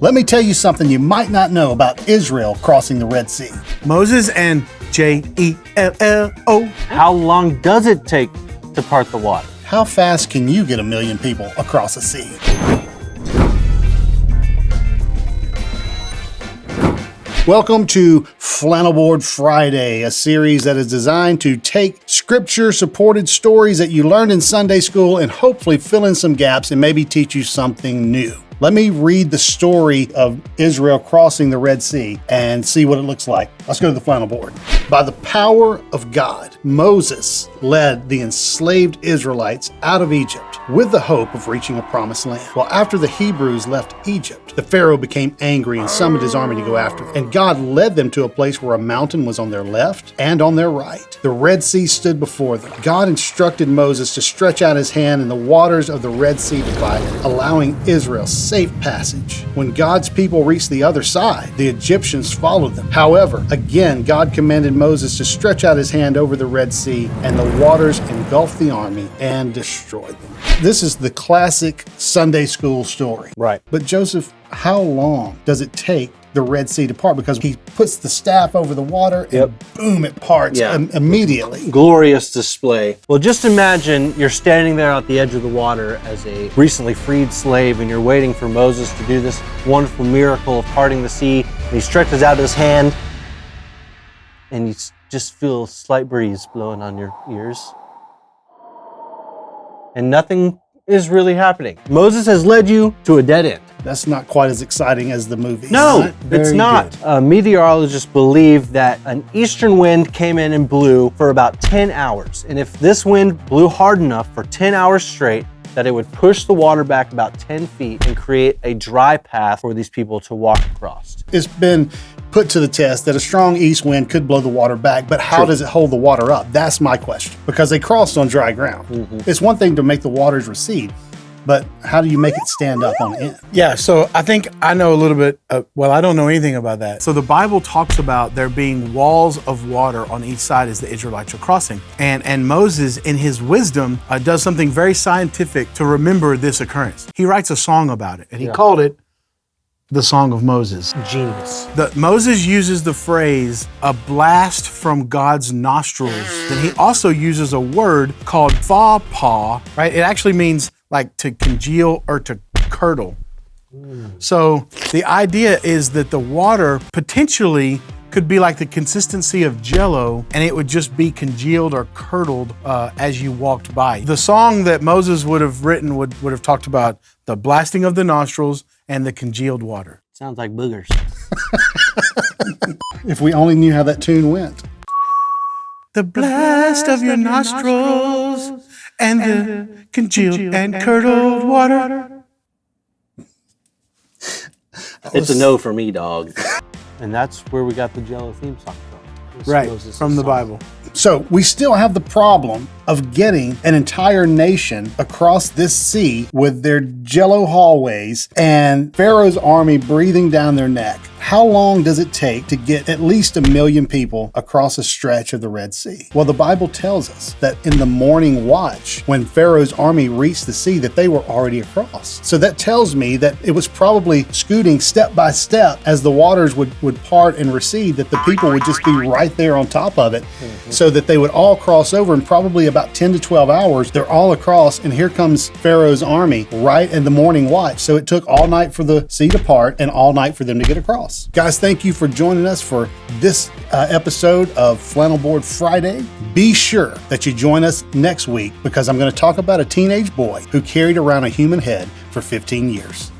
Let me tell you something you might not know about Israel crossing the Red Sea. Moses and J-E-L-L-O. How long does it take to part the water? How fast can you get 1 million people across a sea? Welcome to Flannel Board Friday, a series that is designed to take scripture-supported stories that you learned in Sunday school and hopefully fill in some gaps and maybe teach you something new. Let me read the story of Israel crossing the Red Sea and see what it looks like. Let's go to the flannel board. By the power of God, Moses led the enslaved Israelites out of Egypt with the hope of reaching a promised land. Well, after the Hebrews left Egypt, the Pharaoh became angry and summoned his army to go after them. And God led them to a place where a mountain was on their left and on their right. The Red Sea stood before them. God instructed Moses to stretch out his hand, and the waters of the Red Sea divided, allowing Israel safe passage. When God's people reached the other side, the Egyptians followed them. However, again, God commanded Moses to stretch out his hand over the Red Sea, and the waters engulfed the army and destroyed them. This is the classic Sunday school story. Right. But Joseph, how long does it take the Red Sea to part? Because he puts the staff over the water and boom, it parts immediately. Glorious display. Well, just imagine you're standing there at the edge of the water as a recently freed slave, and you're waiting for Moses to do this wonderful miracle of parting the sea. And he stretches out his hand, and you just feel a slight breeze blowing on your ears. And nothing is really happening. Moses has led you to a dead end. That's not quite as exciting as the movie. No, it's not. Meteorologists believe that an eastern wind came in and blew for about 10 hours. And if this wind blew hard enough for 10 hours straight, that it would push the water back about 10 feet and create a dry path for these people to walk across. It's been put to the test that a strong east wind could blow the water back, but how does it hold the water up? That's my question, because they crossed on dry ground. It's one thing to make the waters recede, but how do you make it stand up on end? Yeah, so I think I know a little bit, I don't know anything about that. So the Bible talks about there being walls of water on each side as the Israelites are crossing. And Moses, in his wisdom, does something very scientific to remember this occurrence. He writes a song about it, and he called it the Song of Moses. Genius. Moses uses the phrase, a blast from God's nostrils. Then he also uses a word called fa-paw, right? It actually means like to congeal or to curdle. So the idea is that the water potentially could be like the consistency of Jell-O, and it would just be congealed or curdled as you walked by. The song that Moses would have written would have talked about the blasting of the nostrils and the congealed water. Sounds like boogers. If we only knew how that tune went. The blast of your nostrils and the congealed and curdled water. It's a no for me, dog. And that's where we got the Jell-O theme song from. Right, from the Bible. So we still have the problem of getting an entire nation across this sea with their Jell-O hallways and Pharaoh's army breathing down their neck. How long does it take to get at least 1 million people across a stretch of the Red Sea? Well, the Bible tells us that in the morning watch, when Pharaoh's army reached the sea, that they were already across. So that tells me that it was probably scooting step by step as the waters would part and recede, that the people would just be right there on top of it, so that they would all cross over in probably about 10 to 12 hours. They're all across, and here comes Pharaoh's army right in the morning watch. So it took all night for the sea to part and all night for them to get across. Guys, thank you for joining us for this episode of Flannel Board Friday. Be sure that you join us next week, because I'm going to talk about a teenage boy who carried around a human head for 15 years.